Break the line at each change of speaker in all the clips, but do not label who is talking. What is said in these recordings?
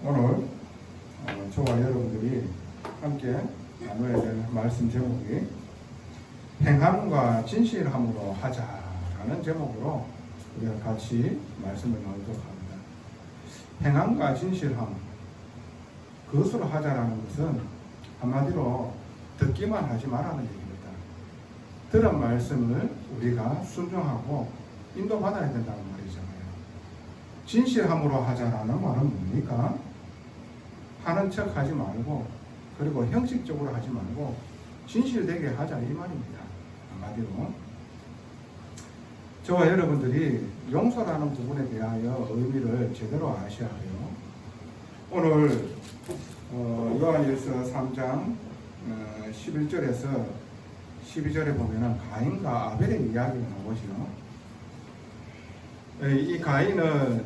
오늘 저와 여러분들이 함께 나눠야 될 말씀 제목이 행함과 진실함으로 하자라는 제목으로 우리가 같이 말씀을 나누도록 합니다. 행함과 진실함, 그것으로 하자라는 것은 한마디로 듣기만 하지 말라는 얘기입니다. 들은 말씀을 우리가 순종하고 인도받아야 된다는 말이잖아요. 진실함으로 하자라는 말은 뭡니까? 하는 척 하지 말고, 그리고 형식적으로 하지 말고 진실되게 하자 이 말입니다. 한마디로 저와 여러분들이 용서라는 부분에 대하여 의미를 제대로 아셔야 해요. 오늘 요한일서 3장 11절에서 12절에 보면은 가인과 아벨의 이야기가 나오죠. 이 가인은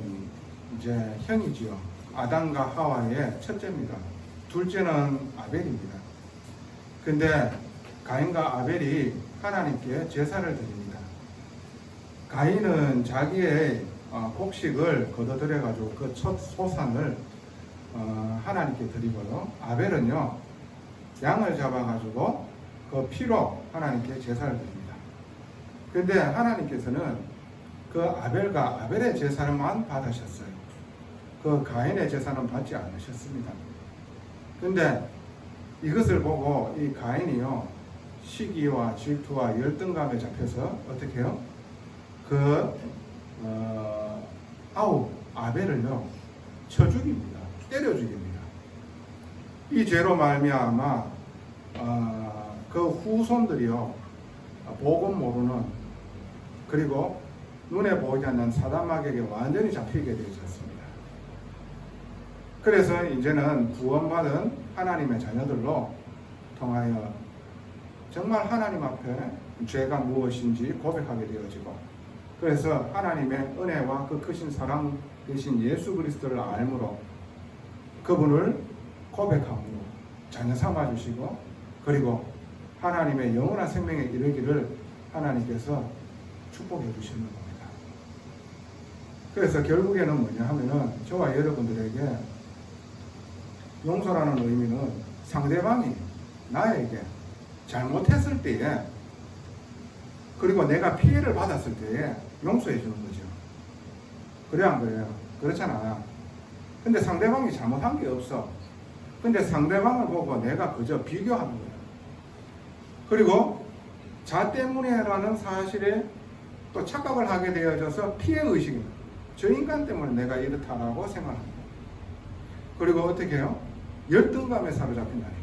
이제 형이지요. 아담과 하와의 첫째입니다. 둘째는 아벨입니다. 근데 가인과 아벨이 하나님께 제사를 드립니다. 가인은 자기의 곡식을 거둬들여가지고 그 첫 소산을 하나님께 드리고요. 아벨은요, 양을 잡아가지고 그 피로 하나님께 제사를 드립니다. 근데 하나님께서는 그 아벨과 아벨의 제사를만 받으셨어요. 그 가인의 제사는 받지 않으셨습니다. 근데 이것을 보고 이 가인이요, 시기와 질투와 열등감에 잡혀서 어떻게 해요? 아벨을요 쳐 죽입니다. 때려 죽입니다. 이 죄로 말미암아 그 후손들이요, 복음 모르는, 그리고 눈에 보이지 않는 사단마귀에게 완전히 잡히게 되셨습니다. 그래서 이제는 구원받은 하나님의 자녀들로 통하여 정말 하나님 앞에 죄가 무엇인지 고백하게 되어지고, 그래서 하나님의 은혜와 그 크신 사랑 되신 예수 그리스도를 알므로 그분을 고백함으로 자녀 삼아 주시고, 그리고 하나님의 영원한 생명에 이르기를 하나님께서 축복해 주시는 겁니다. 그래서 결국에는 뭐냐 하면은 저와 여러분들에게 용서라는 의미는 상대방이 나에게 잘못했을 때에, 그리고 내가 피해를 받았을 때에 용서해 주는 거죠. 그래 안 그래요? 그렇잖아. 근데 상대방이 잘못한 게 없어. 근데 상대방을 보고 내가 그저 비교하는 거야. 그리고 자 때문에라는 사실에 또 착각을 하게 되어져서 피해의식이, 저 인간 때문에 내가 이렇다라고 생각합니다. 그리고 어떻게 해요? 열등감에 사로잡힌다니까.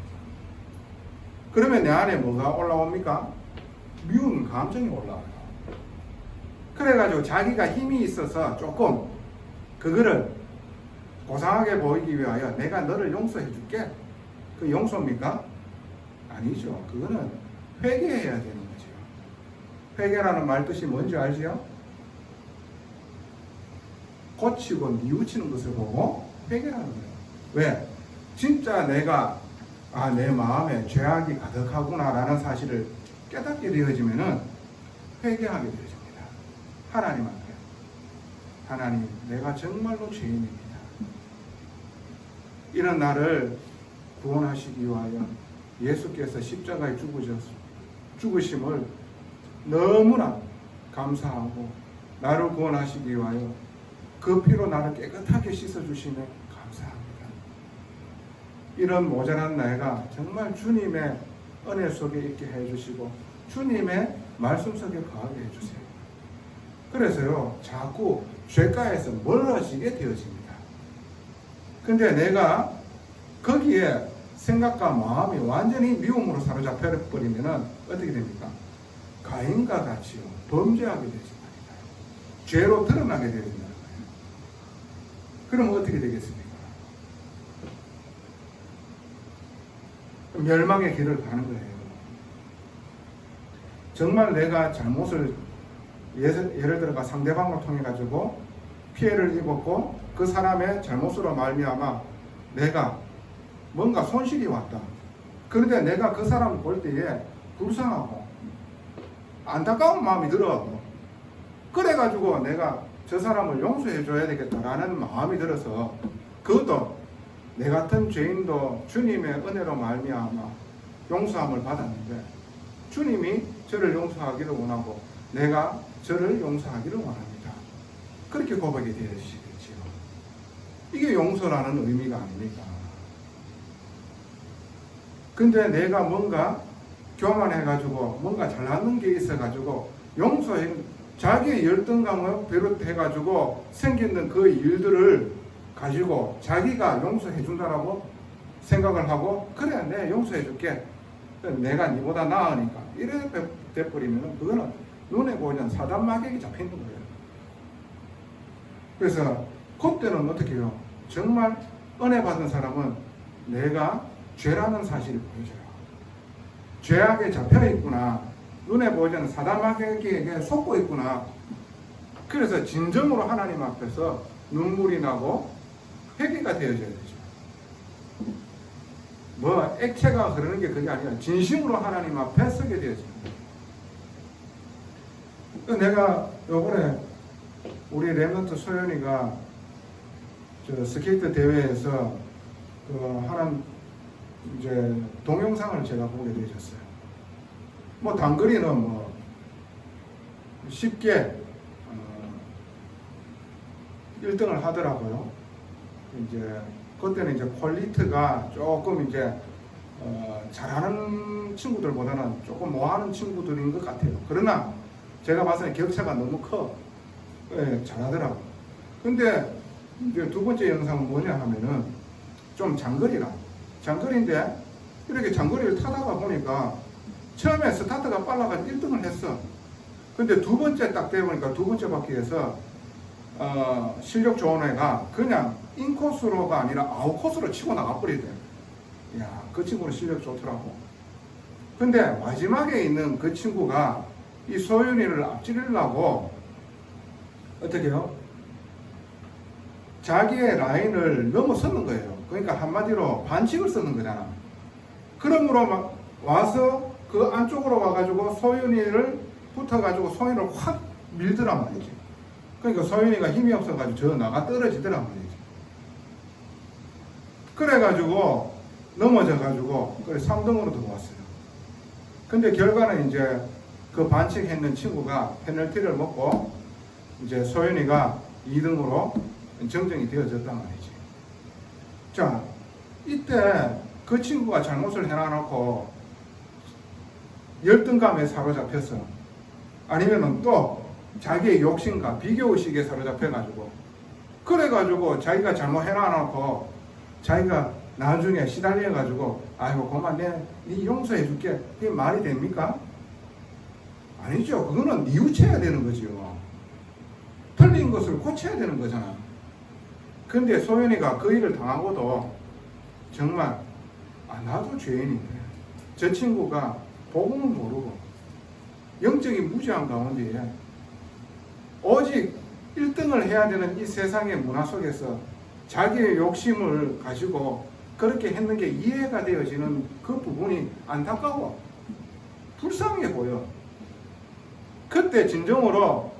그러면 내 안에 뭐가 올라옵니까? 미운 감정이 올라와요. 그래가지고 자기가 힘이 있어서 조금 그거를 고상하게 보이기 위하여 내가 너를 용서해 줄게. 그 용서입니까? 아니죠. 그거는 회개해야 되는 거죠. 회개라는 말 뜻이 뭔지 알지요? 고치고 뉘우치는 것을 보고 회개라는 거예요. 왜? 진짜 내가 내 마음에 죄악이 가득하구나라는 사실을 깨닫게 되어지면은 회개하게 되어집니다. 하나님한테. 하나님, 내가 정말로 죄인입니다. 이런 나를 구원하시기 위하여 예수께서 십자가에 죽으심을 너무나 감사하고, 나를 구원하시기 위하여 그 피로 나를 깨끗하게 씻어주시네 감사합니다. 이런 모자란 내가 정말 주님의 은혜 속에 있게 해주시고 주님의 말씀 속에 거하게 해주세요. 그래서요, 자꾸 죄가에서 멀어지게 되어집니다. 근데 내가 거기에 생각과 마음이 완전히 미움으로 사로잡혀 버리면 어떻게 됩니까? 가인과 같이요, 범죄하게 되지 말이다. 죄로 드러나게 되어진다는 거예요. 그럼 어떻게 되겠습니까? 멸망의 길을 가는 거예요. 정말 내가 잘못을 예를 들어가 상대방을 통해 가지고 피해를 입었고, 그 사람의 잘못으로 말미암아 내가 뭔가 손실이 왔다. 그런데 내가 그 사람을 볼 때에 불쌍하고 안타까운 마음이 들어. 그래가지고 내가 저 사람을 용서해 줘야 되겠다라는 마음이 들어서 그것도 내 같은 죄인도 주님의 은혜로 말미암아 용서함을 받았는데 주님이 저를 용서하기를 원하고 내가 저를 용서하기를 원합니다. 그렇게 고백이 되어지겠지요. 이게 용서라는 의미가 아닙니까? 근데 내가 뭔가 교만해가지고 뭔가 잘하는 게 있어가지고 용서해 자기의 열등감을 비롯해가지고 생기는 그 일들을 가지고 자기가 용서해 준다라고 생각을 하고 그래 내 용서해 줄게 내가 니보다 나으니까 이래 돼버리면 그거는 눈에 보이는 사단 마귀에게 잡히는 거예요. 그래서 그때는 어떻게 해요? 정말 은혜 받은 사람은 내가 죄라는 사실을 보여줘요. 죄악에 잡혀 있구나. 눈에 보이는 사단 마귀에게 속고 있구나. 그래서 진정으로 하나님 앞에서 눈물이 나고 회개가 되어져야 되죠. 뭐 액체가 흐르는 게 그게 아니라 진심으로 하나님 앞에 서게 되어집니다. 내가 요번에 우리 랩런트 소연이가 저 스케이트 대회에서 그 하는 이제 동영상을 제가 보게 되었어요. 뭐 단거리는 뭐 쉽게 1등을 하더라고요. 이제 그때는 이제 퀄리티가 조금 이제 잘하는 친구들보다는 조금 못하는 친구들인 것 같아요. 그러나 제가 봤을 때 격차가 너무 커. 예, 잘하더라고. 근데 이제 두 번째 영상은 뭐냐 하면은 좀 장거리인데 이렇게 장거리를 타다가 보니까 처음에 스타트가 빨라가지고 1등을 했어. 근데 두 번째 딱 돼보니까 두 번째 바퀴에서 실력 좋은 애가 그냥 인코스로가 아니라 아웃코스로 치고 나가버리대. 야, 그 친구는 실력 좋더라고. 근데 마지막에 있는 그 친구가 이 소윤이를 앞지르려고 어떻게 해요? 자기의 라인을 넘어서는 거예요. 그러니까 한마디로 반칙을 쓰는 거잖아. 그러므로 막 와서 그 안쪽으로 와가지고 소윤이를 붙어가지고 소윤이를 확 밀더란 말이지. 그러니까 소윤이가 힘이 없어가지고 저 나가 떨어지더란 말이지. 그래가지고 넘어져가지고 그래 3등으로 들어왔어요. 근데 결과는 이제 그 반칙했는 친구가 페널티를 먹고 이제 소윤이가 2등으로 정정이 되어졌단 말이지. 자, 이때 그 친구가 잘못을 해놔놓고 열등감에 사로잡혔어. 아니면은 또 자기의 욕심과 비교의식에 사로잡혀가지고 그래가지고 자기가 잘못 해놔놓고 자기가 나중에 시달려가지고 아이고 그만 네 용서해줄게. 그게 말이 됩니까? 아니죠. 그거는 뉘우쳐야 되는 거죠. 틀린 것을 고쳐야 되는 거잖아. 근데 소연이가 그 일을 당하고도 정말 나도 죄인인데 저 친구가 복음을 모르고 영적인 무지한 가운데에 오직 1등을 해야 되는 이 세상의 문화 속에서 자기의 욕심을 가지고 그렇게 했는 게 이해가 되어지는 그 부분이 안타까워. 불쌍해 보여. 그때 진정으로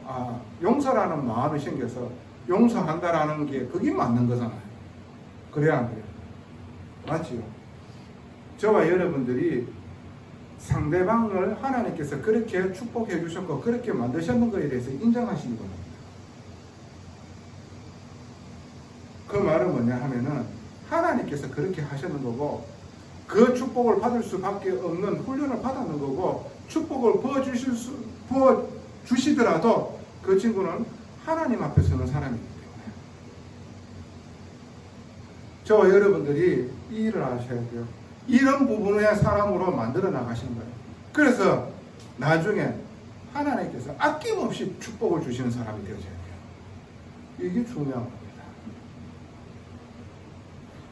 용서라는 마음이 생겨서 용서한다라는 게 그게 맞는 거잖아요. 그래야 안 그래요? 맞지요? 저와 여러분들이 상대방을 하나님께서 그렇게 축복해 주셨고 그렇게 만드셨는 것에 대해서 인정하시기 바랍니다. 그 말은 뭐냐 하면은 하나님께서 그렇게 하셨는 거고 그 축복을 받을 수밖에 없는 훈련을 받았는 거고 축복을 부어주시더라도 그 친구는 하나님 앞에 서는 사람이기 때문에 저와 여러분들이 이 일을 아셔야 돼요. 이런 부분의 사람으로 만들어 나가시는 거예요. 그래서 나중에 하나님께서 아낌없이 축복을 주시는 사람이 되어져야 돼요. 이게 중요한 겁니다.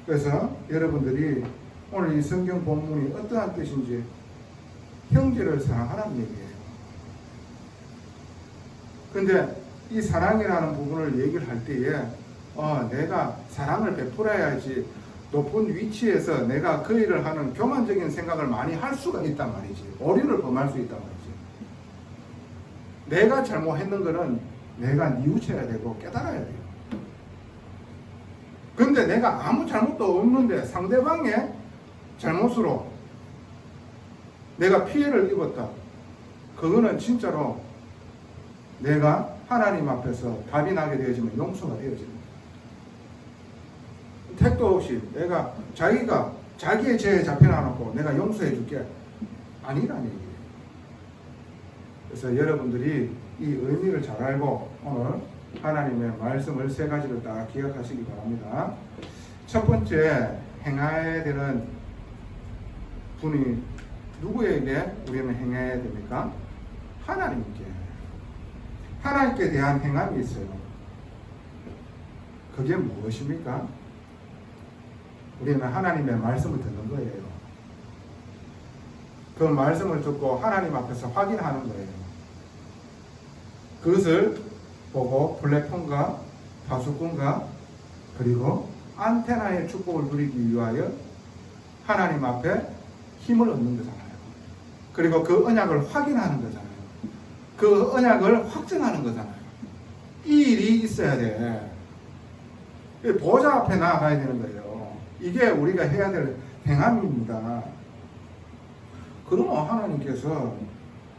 그래서 여러분들이 오늘 이 성경 본문이 어떠한 뜻인지 형제를 사랑하라는 얘기예요. 근데 이 사랑이라는 부분을 얘기를 할 때에 내가 사랑을 베풀어야지 높은 위치에서 내가 그 일을 하는 교만적인 생각을 많이 할 수가 있단 말이지. 오류를 범할 수 있단 말이지. 내가 잘못했는 거는 내가 뉘우쳐야 되고 깨달아야 돼요. 근데 내가 아무 잘못도 없는데 상대방의 잘못으로 내가 피해를 입었다. 그거는 진짜로 내가 하나님 앞에서 답이 나게 되어지면 용서가 되어집니다. 택도 없이 내가 자기가 자기의 죄에 잡혀놔놓고 내가 용서해 줄게 아니라는 얘기예요. 그래서 여러분들이 이 의미를 잘 알고 오늘 하나님의 말씀을 세 가지를 딱 기억하시기 바랍니다. 첫 번째, 행해야 되는 분이 누구에게 우리는 행해야 됩니까? 하나님께. 하나님께 대한 행함이 있어요. 그게 무엇입니까? 우리는 하나님의 말씀을 듣는 거예요. 그 말씀을 듣고 하나님 앞에서 확인하는 거예요. 그것을 보고 플랫폼과 파수꾼과 그리고 안테나의 축복을 누리기 위하여 하나님 앞에 힘을 얻는 거잖아요. 그리고 그 언약을 확인하는 거잖아요. 그 언약을 확증하는 거잖아요. 이 일이 있어야 돼. 보좌 앞에 나아가야 되는 거예요. 이게 우리가 해야 될 행함입니다. 그러면 하나님께서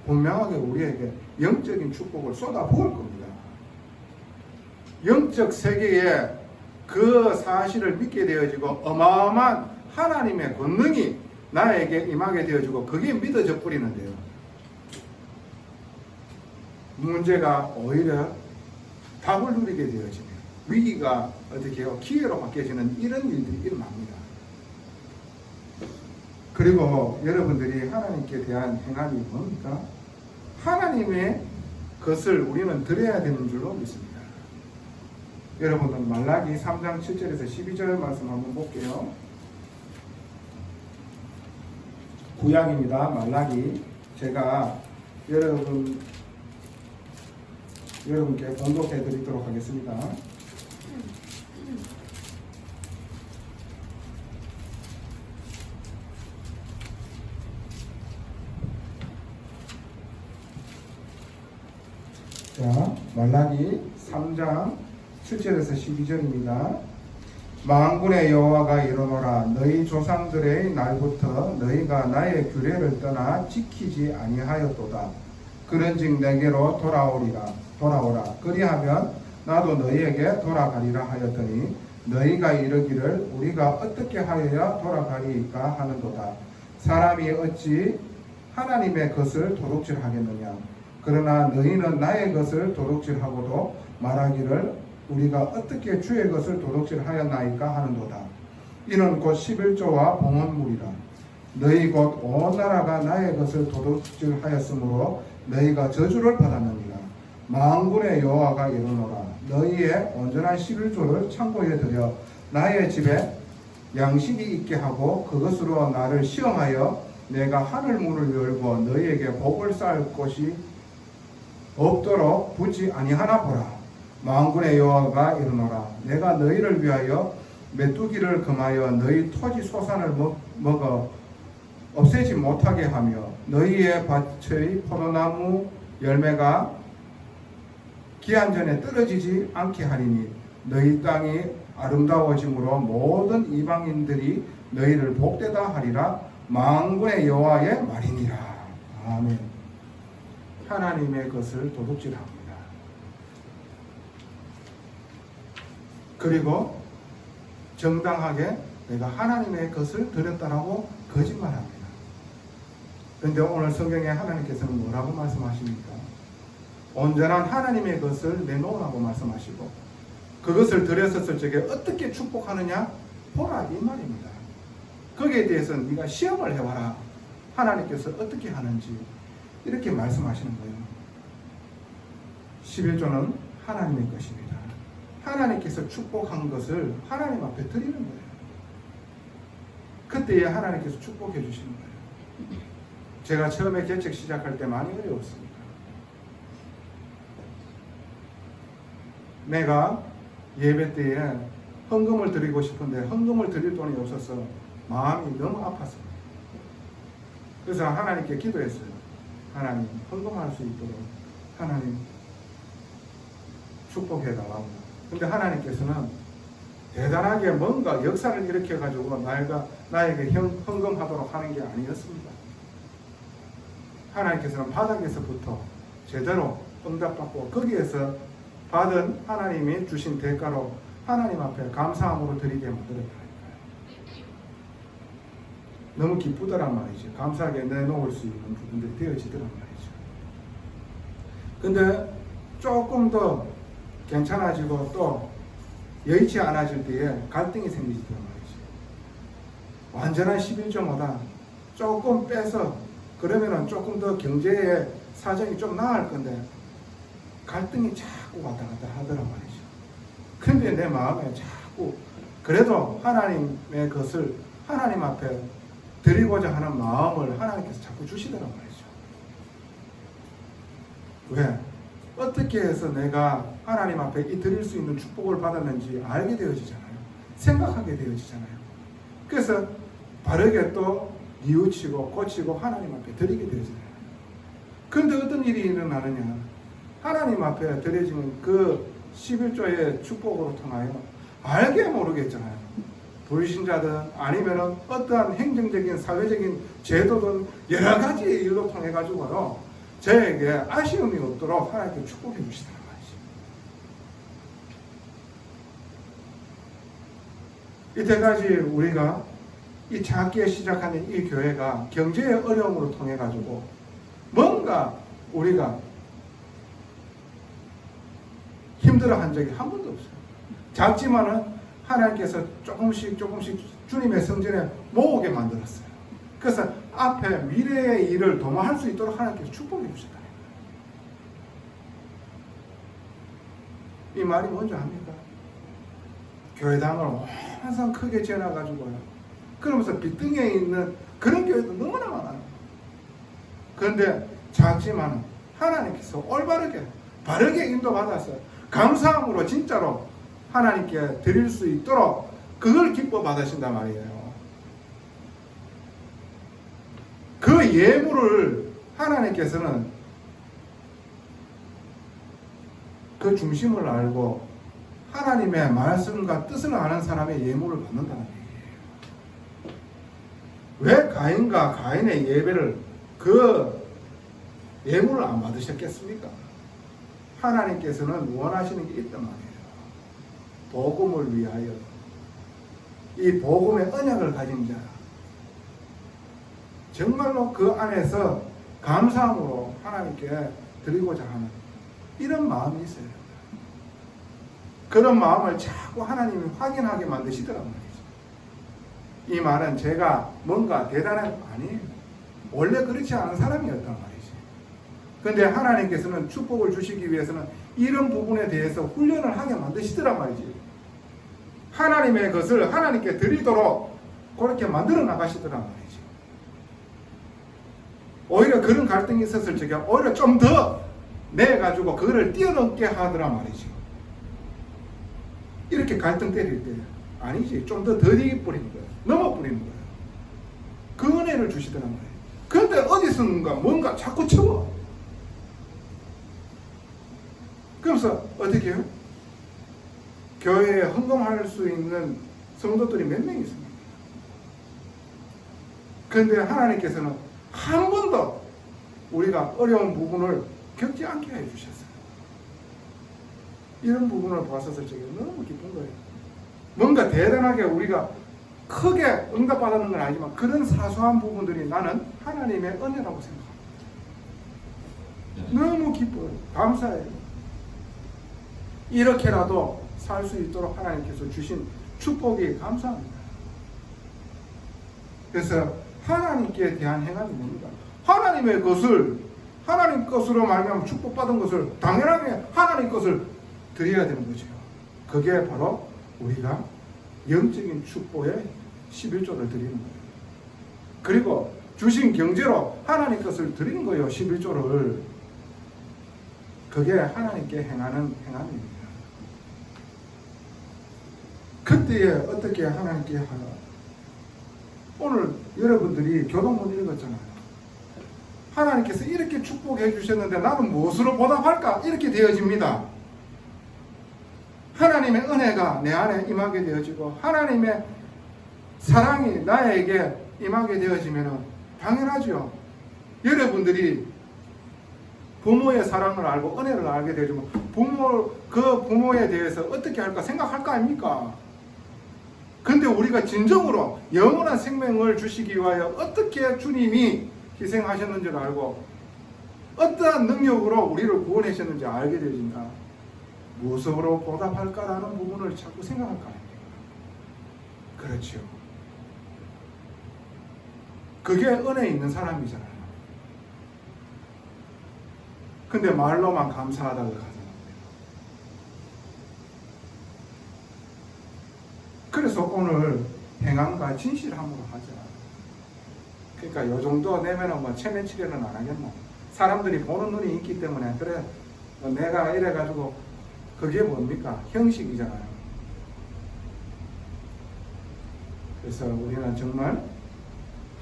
분명하게 우리에게 영적인 축복을 쏟아부을 겁니다. 영적 세계에 그 사실을 믿게 되어지고 어마어마한 하나님의 권능이 나에게 임하게 되어지고 그게 믿어져 뿌리는데요. 문제가 오히려 답을 누리게 되어지며 위기가 어떻게 해요? 기회로 바뀌어지는 이런 일들이 일어납니다. 그리고 여러분들이 하나님께 대한 행함이 뭡니까? 하나님의 것을 우리는 드려야 되는 줄로 믿습니다. 여러분은 말라기 3장 7절에서 12절 말씀 한번 볼게요. 구약입니다. 말라기. 제가 여러분께 봉독해 드리도록 하겠습니다. 자, 말라기 3장 7절에서 12절입니다. 만군의 여호와가 이르노라 너희 조상들의 날부터 너희가 나의 규례를 떠나 지키지 아니하였도다. 그런즉 내게로 돌아오라. 그리하면 나도 너희에게 돌아가리라 하였더니 너희가 이르기를 우리가 어떻게 하여야 돌아가리까 하는도다. 사람이 어찌 하나님의 것을 도둑질하겠느냐. 그러나 너희는 나의 것을 도둑질하고도 말하기를 우리가 어떻게 주의 것을 도둑질하였나이까 하는도다. 이는 곧 11조와 봉헌물이라. 너희 곧 온 나라가 나의 것을 도둑질하였으므로 너희가 저주를 받았느니라. 만군의 여호와가 이르노라 너희의 온전한 11조를 창고에 들여 나의 집에 양식이 있게 하고 그것으로 나를 시험하여 내가 하늘 문을 열고 너희에게 복을 쌓을 곳이 없도록 붙지 아니하나 보라. 만군의 여호와가 이르노라 내가 너희를 위하여 메뚜기를 금하여 너희 토지 소산을 먹어 없애지 못하게 하며 너희의 밭의 포도나무 열매가 기한 전에 떨어지지 않게 하리니 너희 땅이 아름다워짐으로 모든 이방인들이 너희를 복되다 하리라. 만군의 여호와의 말이니라. 아멘. 하나님의 것을 도둑질합니다. 그리고 정당하게 내가 하나님의 것을 드렸다라고 거짓말합니다. 그런데 오늘 성경에 하나님께서는 뭐라고 말씀하십니까? 온전한 하나님의 것을 내놓으라고 말씀하시고 그것을 드렸었을 적에 어떻게 축복하느냐? 보라 이 말입니다. 거기에 대해서는 네가 시험을 해봐라. 하나님께서 어떻게 하는지 이렇게 말씀하시는 거예요. 11조는 하나님의 것입니다. 하나님께서 축복한 것을 하나님 앞에 드리는 거예요. 그때에 하나님께서 축복해 주시는 거예요. 제가 처음에 개척 시작할 때 많이 어려웠습니다. 내가 예배 때에 헌금을 드리고 싶은데 헌금을 드릴 돈이 없어서 마음이 너무 아팠습니다. 그래서 하나님께 기도했어요. 하나님 헌금할 수 있도록 하나님 축복해 달라고. 근데 하나님께서는 대단하게 뭔가 역사를 일으켜가지고 나에게 헌금하도록 하는 게 아니었습니다. 하나님께서는 바닥에서부터 제대로 응답받고 거기에서 받은 하나님이 주신 대가로 하나님 앞에 감사함으로 드리게 만들었다. 너무 기쁘더란 말이죠. 감사하게 내놓을 수 있는 부분들이 되어지더란 말이죠. 근데 조금 더 괜찮아지고 또 여의치 않아질 때에 갈등이 생기더란 말이죠. 완전한 11조보다 조금 빼서 그러면은 조금 더 경제의 사정이 좀 나을 건데 갈등이 자꾸 왔다 갔다 하더란 말이죠. 근데 내 마음에 자꾸 그래도 하나님의 것을 하나님 앞에 드리고자 하는 마음을 하나님께서 자꾸 주시더란 말이죠. 왜? 어떻게 해서 내가 하나님 앞에 이 드릴 수 있는 축복을 받았는지 알게 되어지잖아요. 생각하게 되어지잖아요. 그래서 바르게 또 뉘우치고 고치고 하나님 앞에 드리게 되어지잖아요. 그런데 어떤 일이 일어나느냐? 하나님 앞에 드려지는 그 11조의 축복으로 통하여 알게 모르겠잖아요. 불신자든 아니면은 어떠한 행정적인 사회적인 제도든 여러 가지 일로 통해 가지고요 저에게 아쉬움이 없도록 하나님께 축복해 주시더란 말이죠. 이때까지 우리가 이 작게 시작하는 이 교회가 경제의 어려움으로 통해 가지고 뭔가 우리가 힘들어한 적이 한 번도 없어요. 작지만은 하나님께서 조금씩 주님의 성전에 모으게 만들었어요. 그래서 앞에 미래의 일을 도모할 수 있도록 하나님께서 축복해 주셨다. 이 말이 뭔지 압니까? 교회당을 항상 크게 지어놔가지고요. 그러면서 빚등에 있는 그런 교회도 너무나 많아요. 그런데 작지만 하나님께서 올바르게 바르게 인도받아서 감사함으로 진짜로 하나님께 드릴 수 있도록 그걸 기뻐 받으신단 말이에요. 그 예물을 하나님께서는 그 중심을 알고 하나님의 말씀과 뜻을 아는 사람의 예물을 받는다는 얘기예요. 왜 가인과 가인의 예배를 그 예물을 안 받으셨겠습니까? 하나님께서는 원하시는 게 있단 말이에요. 복음을 위하여 이 복음의 언약을 가진 자 정말로 그 안에서 감사함으로 하나님께 드리고자 하는 이런 마음이 있어요. 그런 마음을 자꾸 하나님이 확인하게 만드시더란 말이죠. 이 말은 제가 뭔가 대단한 거 아니에요. 원래 그렇지 않은 사람이었단 말이죠. 그런데 하나님께서는 축복을 주시기 위해서는 이런 부분에 대해서 훈련을 하게 만드시더란 말이지. 하나님의 것을 하나님께 드리도록 그렇게 만들어 나가시더란 말이죠. 오히려 그런 갈등이 있었을 적에 오히려 좀 더 내가지고 그거를 뛰어넘게 하더란 말이죠. 이렇게 갈등 때릴 때 아니지. 좀 더 더디 뿌리는 거예요. 넘어 뿌리는 거예요. 그 은혜를 주시더란 말이에요. 그런데 어디선가 뭔가 자꾸 채워. 그러면서 어떻게 해요? 교회에 헌금할 수 있는 성도들이 몇 명 있습니다. 그런데 하나님께서는 한 번도 우리가 어려운 부분을 겪지 않게 해주셨어요. 이런 부분을 봤었을 적에 너무 기쁜 거예요. 뭔가 대단하게 우리가 크게 응답받았는 건 아니지만 그런 사소한 부분들이 나는 하나님의 은혜라고 생각합니다. 너무 기뻐요. 감사해요. 이렇게라도 살 수 있도록 하나님께서 주신 축복이 감사합니다. 그래서 하나님께 대한 행함이 뭡니까? 하나님의 것을 하나님 것으로 말하면 축복받은 것을 당연하게 하나님 것을 드려야 되는 거죠. 그게 바로 우리가 영적인 축복의 11조를 드리는 거예요. 그리고 주신 경제로 하나님 것을 드리는 거예요. 11조를. 그게 하나님께 행하는 행함입니다. 그때에 어떻게 하나님께 하나? 오늘 여러분들이 교동문 읽었잖아요. 하나님께서 이렇게 축복해 주셨는데 나는 무엇으로 보답할까? 이렇게 되어집니다. 하나님의 은혜가 내 안에 임하게 되어지고 하나님의 사랑이 나에게 임하게 되어지면 당연하죠. 여러분들이 부모의 사랑을 알고 은혜를 알게 되지만 그 부모에 대해서 어떻게 할까 생각할 거 아닙니까? 근데 우리가 진정으로 영원한 생명을 주시기 위하여 어떻게 주님이 희생하셨는지를 알고 어떠한 능력으로 우리를 구원하셨는지 알게 되어진다. 무엇으로 보답할까라는 부분을 자꾸 생각할 거 아닙니까? 그렇죠. 그게 은혜 있는 사람이잖아요. 근데 말로만 감사하다고 하잖아요. 그래서 오늘 행함과 진실함으로 하자. 그러니까 요 정도 내면은 뭐 체면치레는 안 하겠나. 사람들이 보는 눈이 있기 때문에 그래 내가 이래가지고 그게 뭡니까? 형식이잖아요. 그래서 우리는 정말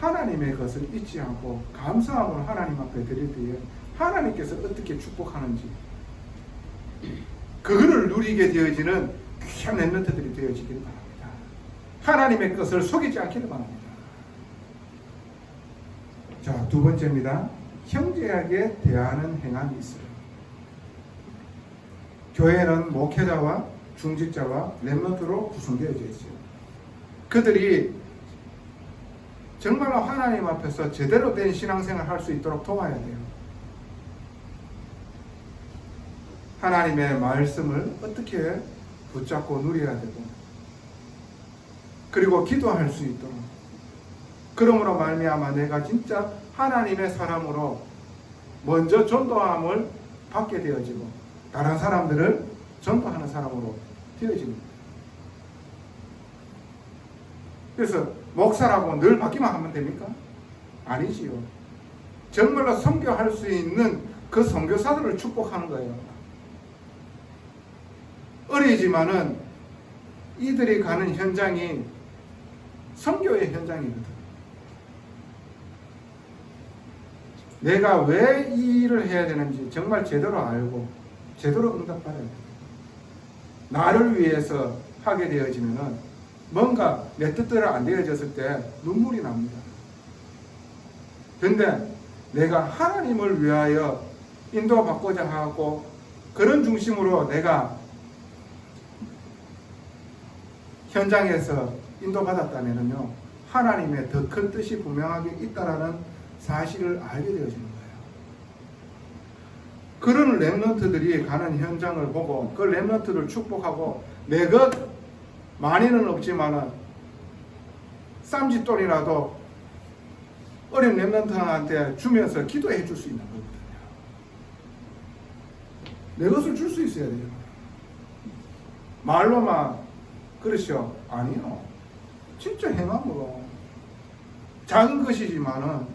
하나님의 것을 잊지 않고 감사함으로 하나님 앞에 드릴 때에 하나님께서 어떻게 축복하는지 그거를 누리게 되어지는 귀한 렘넌트들이 되어지기를 바랍니다. 하나님의 것을 속이지 않기를 바랍니다. 자, 두 번째입니다. 형제에게 대하는 행함이 있어요. 교회는 목회자와 중직자와 렘넌트로 구성되어져 있어요. 그들이 정말로 하나님 앞에서 제대로 된 신앙생활을 할 수 있도록 도와야 돼요. 하나님의 말씀을 어떻게 붙잡고 누려야 되고 그리고 기도할 수 있도록 그러므로 말미암아 내가 진짜 하나님의 사람으로 먼저 전도함을 받게 되어지고 다른 사람들을 전도하는 사람으로 되어집니다. 그래서 목사라고 늘 받기만 하면 됩니까? 아니지요. 정말로 선교할 수 있는 그 선교사들을 축복하는 거예요. 어리지만은 이들이 가는 현장이 선교의 현장이거든. 내가 왜 이 일을 해야 되는지 정말 제대로 알고 제대로 응답받아야 돼요. 나를 위해서 하게 되어지면은 뭔가 내 뜻대로 안 되어졌을 때 눈물이 납니다. 그런데 내가 하나님을 위하여 인도받고자 하고 그런 중심으로 내가 현장에서 인도받았다면요 하나님의 더 큰 뜻이 분명하게 있다라는 사실을 알게 되어지는 거예요. 그런 렘넌트들이 가는 현장을 보고 그 렘넌트를 축복하고 내 것 많이는 없지만은 쌈짓돈이라도 어린 렘넌트한테 주면서 기도해 줄 수 있는 거거든요. 내 것을 줄 수 있어야 돼요. 말로만 그러시오? 아니요. 진짜 행함으로 작은 것이지만은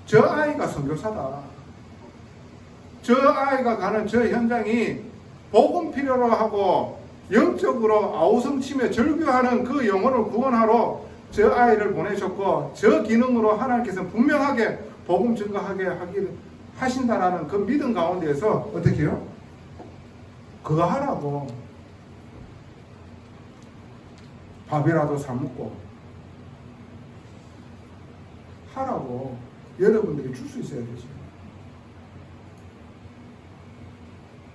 저 아이가 선교사다. 저 아이가 가는 저 현장이 복음 필요로 하고 영적으로 아우성치며 절규하는 그 영혼을 구원하러 저 아이를 보내셨고 저 기능으로 하나님께서 분명하게 복음 증거하게 하신다라는 그 믿음 가운데에서 어떻게 해요? 그거 하라고 밥이라도 사 먹고 하라고 여러분들이 줄 수 있어야 되죠.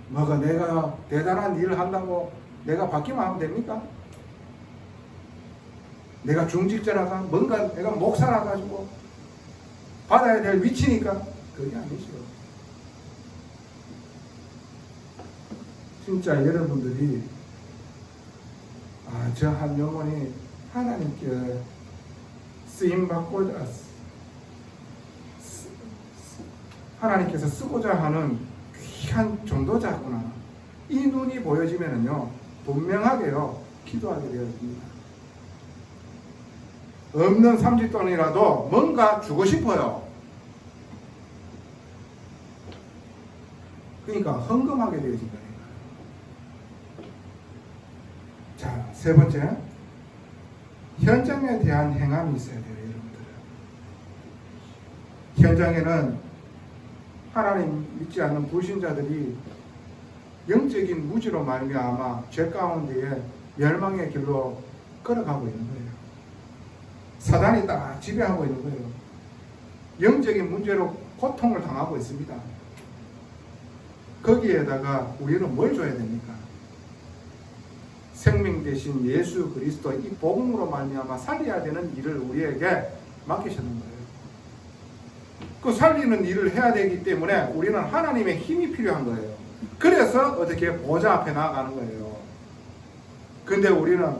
뭐가 내가 대단한 일을 한다고 내가 받기만 하면 됩니까? 내가 중직자라가 뭔가 내가 목사라 가지고 받아야 될 위치니까 그게 아니죠. 진짜 여러분들이 저 한 영혼이 하나님께 쓰임받고자 하나님께서 쓰고자 하는 귀한 전도자구나. 이 눈이 보여지면은요 분명하게요 기도하게 되어집니다. 없는 삼짓돈이라도 뭔가 주고 싶어요. 그러니까 헌금하게 되어진다니까. 자, 세 번째, 현장에 대한 행함이 있어야 돼요, 여러분들. 현장에는 하나님 믿지 않는 불신자들이 영적인 무지로 말미암아 죄 가운데에 멸망의 길로 걸어가고 있는 거예요. 사단이 딱 지배하고 있는 거예요. 영적인 문제로 고통을 당하고 있습니다. 거기에다가 우리는 뭘 줘야 됩니까? 생명 대신 예수 그리스도 이 복음으로 말미암아 살려야 되는 일을 우리에게 맡기셨는 거예요. 그 살리는 일을 해야 되기 때문에 우리는 하나님의 힘이 필요한 거예요. 그래서 어떻게 보좌 앞에 나아가는 거예요. 근데 우리는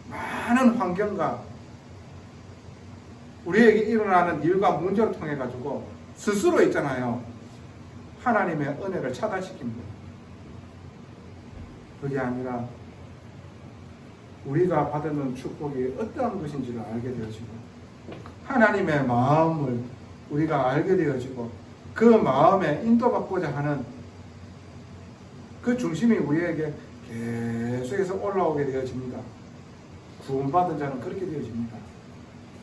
많은 환경과 우리에게 일어나는 일과 문제를 통해 가지고 스스로 있잖아요. 하나님의 은혜를 차단시킵니다. 그게 아니라 우리가 받는 축복이 어떠한 것인지를 알게 되어지고 하나님의 마음을 우리가 알게 되어지고 그 마음에 인도받고자 하는 그 중심이 우리에게 계속해서 올라오게 되어집니다. 구원받은 자는 그렇게 되어집니다.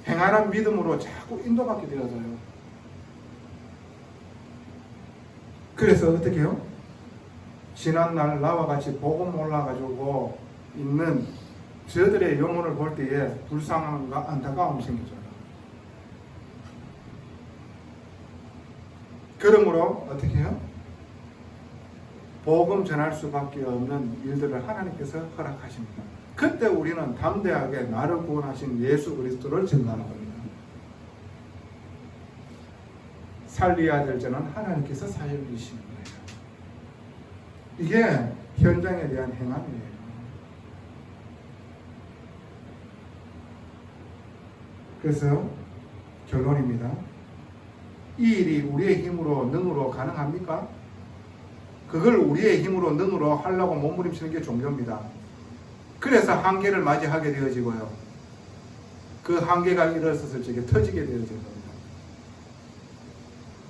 행하는 믿음으로 자꾸 인도받게 되어져요. 그래서 어떻게 해요? 지난날 나와 같이 복음 올라가지고 있는 저들의 영혼을 볼 때에 불쌍함과 안타까움이 생겨져요. 그러므로 어떻게 해요? 복음 전할 수밖에 없는 일들을 하나님께서 허락하십니다. 그때 우리는 담대하게 나를 구원하신 예수 그리스도를 증거하는 겁니다. 살려야 될 자는 하나님께서 살리시는 거예요. 이게 현장에 대한 행함이에요. 그래서 결론입니다. 이 일이 우리의 힘으로 능으로 가능합니까? 그걸 우리의 힘으로 능으로 하려고 몸부림치는 게 종교입니다. 그래서 한계를 맞이하게 되어지고요. 그 한계가 일어섰을 적에 터지게 되어지는 겁니다.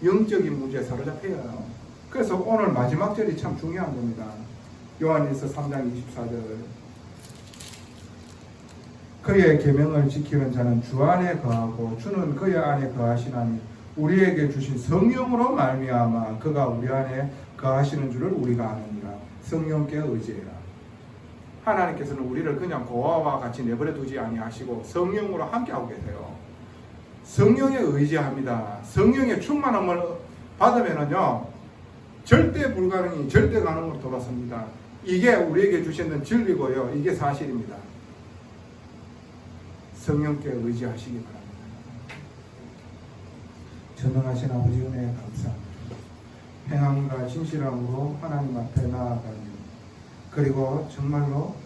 영적인 문제에 사로잡혀요. 그래서 오늘 마지막 절이 참 중요한 겁니다. 요한일서 3장 24절. 그의 계명을 지키는 자는 주 안에 거하고 주는 그의 안에 거하시나니 우리에게 주신 성령으로 말미암아 그가 우리 안에 거하시는 줄을 우리가 아느니라. 성령께 의지해라. 하나님께서는 우리를 그냥 고아와 같이 내버려 두지 아니하시고 성령으로 함께하고 계세요. 성령에 의지합니다. 성령의 충만함을 받으면은요 절대 불가능이 절대 가능으로 돌아섭니다. 이게 우리에게 주시는 진리고요. 이게 사실입니다. 성령께 의지하시기 바랍니다. 전능하신 아버지 은혜에 감사합니다. 행함과 진실함으로 하나님 앞에 나아가며 그리고 정말로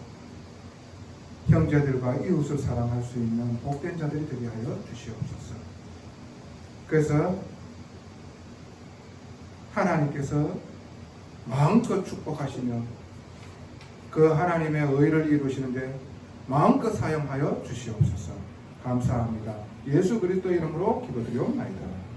형제들과 이웃을 사랑할 수 있는 복된 자들이 되게 하여 주시옵소서. 그래서 하나님께서 마음껏 축복하시며 그 하나님의 의를 이루시는데 마음껏 사용하여 주시옵소서. 감사합니다. 예수 그리스도 이름으로 기도드리옵나이다.